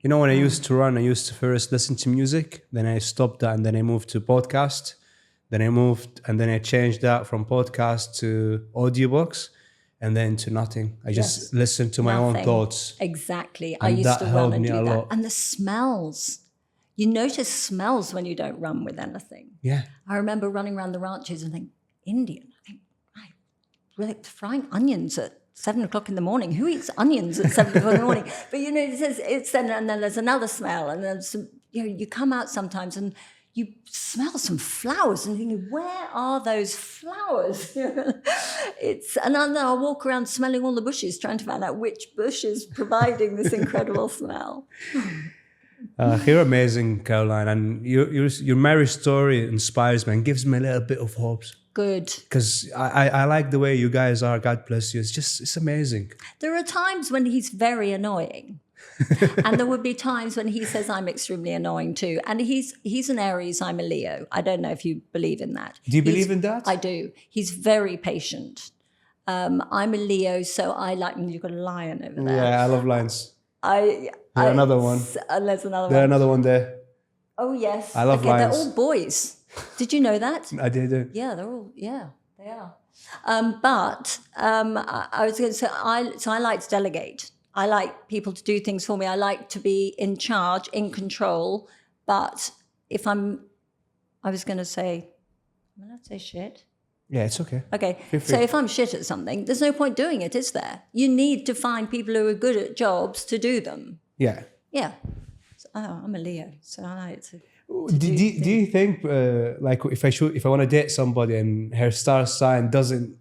You know, when I used to run, I used to first listen to music. Then I stopped that and then I moved to podcast. Then I changed that from podcast to audiobooks and then to nothing. I just listened to my own thoughts. Exactly. I used to run and do that. Lot. And the smells. You notice smells when you don't run with anything. Yeah. I remember running around the ranches and think, Indian. I think, we're frying onions at 7 o'clock in the morning. Who eats onions at 7 o'clock in the morning? But, you know, it's then, and then there's another smell. And then some, you know, you come out sometimes and you smell some flowers and thinking, where are those flowers? And then I'll walk around smelling all the bushes, trying to find out which bush is providing this incredible smell. You're amazing, Caroline, and your marriage story inspires me and gives me a little bit of hope. Good. Because I like the way you guys are. God bless you. It's amazing. There are times when he's very annoying. And there would be times when he says I'm extremely annoying too. And he's an Aries, I'm a Leo. I don't know if you believe in that. Do you believe in that? I do. He's very patient. I'm a Leo, so I like, you've got a lion over there. Yeah, I love lions. There's another one. And there's another one. There's another one there. Oh, yes. I love lions. They're all boys. Did you know that? I did. Yeah, they are. I was going to say, I like to delegate. I like people to do things for me. I like to be in charge, in control. But if I was going to say, I'm going to say shit. Yeah, it's okay. Okay, so if I'm shit at something, there's no point doing it, is there? You need to find people who are good at jobs to do them. Yeah. Yeah. So, I'm a Leo, so I like to... Do you think like if I want to date somebody and her star sign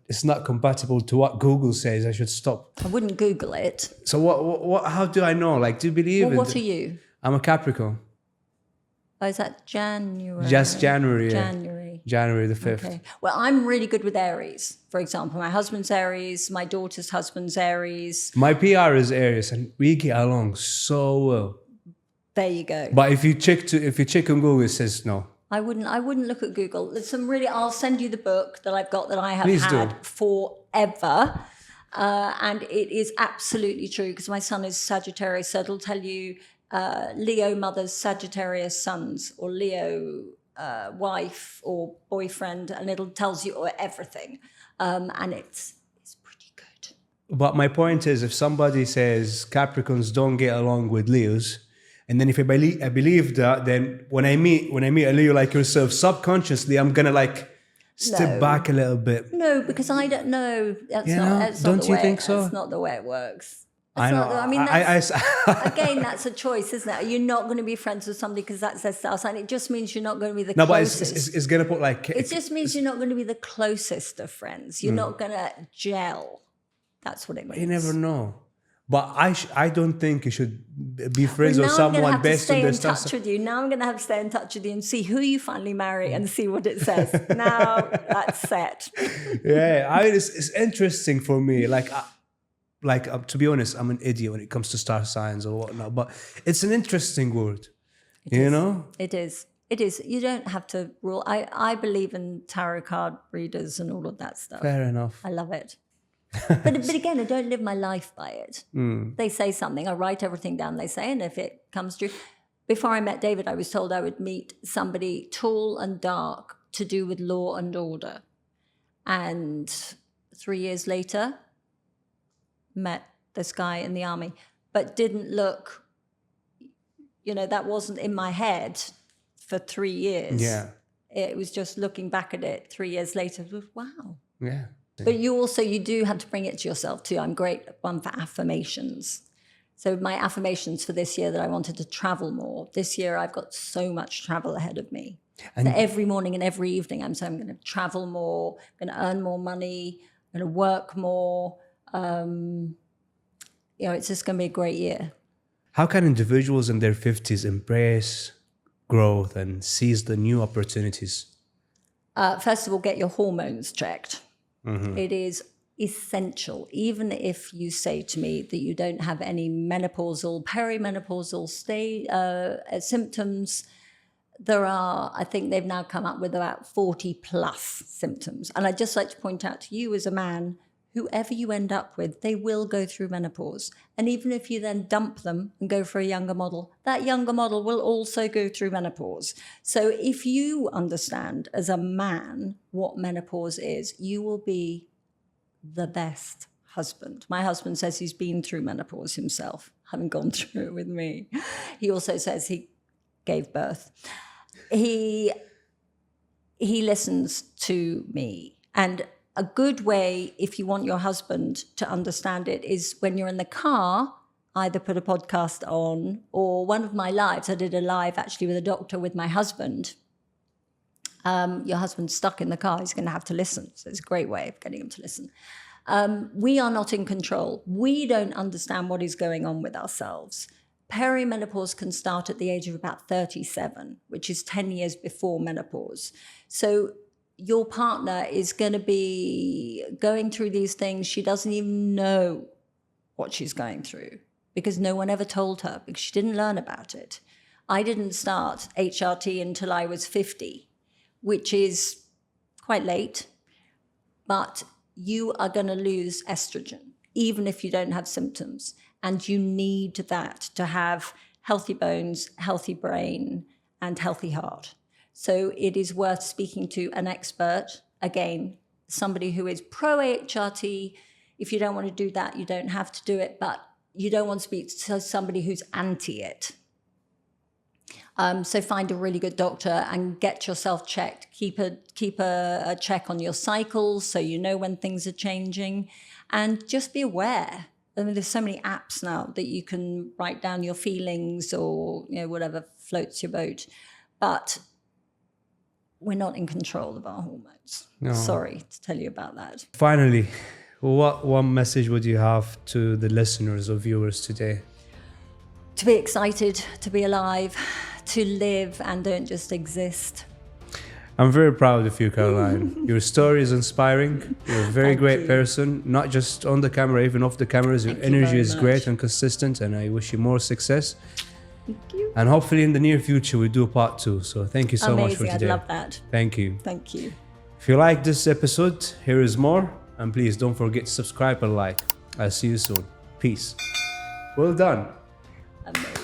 it's not compatible to what Google says, I should stop? I wouldn't Google it. So what how do I know? Like, do you believe what are you? I'm a Capricorn. Oh, is that January? Just January. January the 5th. Okay. Well, I'm really good with Aries. For example, my husband's Aries, my daughter's husband's Aries. My PR is Aries and we get along so well. There you go. But if you check on Google, it says no. I wouldn't look at Google. There's I'll send you the book that I've got that I have Please had do. forever. And it is absolutely true because my son is Sagittarius, so it'll tell you Leo mothers, Sagittarius sons, or Leo wife or boyfriend, and it'll tells you everything. And it's pretty good. But my point is, if somebody says Capricorns don't get along with Leos, and then if I believe that, then when I meet a Leo like yourself, subconsciously I'm gonna step back a little bit. No, because I don't know. Don't you think so? That's not the way it works. I know. Again, that's a choice, isn't it? You're not going to be friends with somebody because that's their star sign. It just means you're not going to be the closest. No, but it's going to put It just means you're not going to be the closest of friends. You're not going to gel. That's what it means. You never know. But I don't think you should be friends with someone based on their star sign. Now I'm going to have to stay in touch with you and see who you finally marry and see what it says. Now that's set. Yeah, it's interesting for me. To be honest, I'm an idiot when it comes to star signs or whatnot. But it's an interesting word, you know? It is. You don't have to rule. I believe in tarot card readers and all of that stuff. Fair enough. I love it. But again, I don't live my life by it. They say something, I write everything down they say, and if it comes true. Before I met David, I was told I would meet somebody tall and dark to do with law and order. And 3 years later, met this guy in the army, but didn't look, that wasn't in my head for 3 years. Yeah. It was just looking back at it 3 years later, wow. Yeah. But you do have to bring it to yourself too. I'm great at one for affirmations. So my affirmations for this year that I wanted to travel more. This year I've got so much travel ahead of me. And so every morning and every evening, I'm saying I'm going to travel more, I'm going to earn more money, I'm going to work more. It's just going to be a great year. How can individuals in their 50s embrace growth and seize the new opportunities? First of all, get your hormones checked. Mm-hmm. It is essential. Even if you say to me that you don't have any menopausal, perimenopausal symptoms, there are, I think they've now come up with about 40 plus symptoms. And I'd just like to point out to you as a man, whoever you end up with, they will go through menopause. And even if you then dump them and go for a younger model, that younger model will also go through menopause. So if you understand as a man what menopause is, you will be the best husband. My husband says he's been through menopause himself, having gone through it with me. He also says he gave birth. He listens to me. And a good way, if you want your husband to understand it, is when you're in the car, either put a podcast on, or one of my lives, I did a live actually with a doctor with my husband. Your husband's stuck in the car, he's going to have to listen. So it's a great way of getting him to listen. We are not in control. We don't understand what is going on with ourselves. Perimenopause can start at the age of about 37, which is 10 years before menopause. So your partner is going to be going through these things. She doesn't even know what she's going through because no one ever told her, because she didn't learn about it. I didn't start HRT until I was 50, which is quite late, but you are going to lose estrogen, even if you don't have symptoms. And you need that to have healthy bones, healthy brain, and healthy heart. So it is worth speaking to an expert, again, somebody who is pro-HRT. If you don't want to do that, you don't have to do it, but you don't want to speak to somebody who's anti it. So find a really good doctor and get yourself checked. Keep a check on your cycles so you know when things are changing, and just be aware. I mean, there's so many apps now that you can write down your feelings or whatever floats your boat, but we're not in control of our hormones. No. Sorry to tell you about that. Finally, what one message would you have to the listeners or viewers today? To be excited, to be alive, to live, and don't just exist. I'm very proud of you, Caroline. Your story is inspiring. You're a very great person, not just on the camera, even off the cameras. Your energy is great and consistent, and I wish you more success. Thank you. And hopefully in the near future, we do a part 2. So thank you so much for today. I'd love that. Thank you. Thank you. If you like this episode, here is more. And please don't forget to subscribe and like. I'll see you soon. Peace. Well done. Amazing.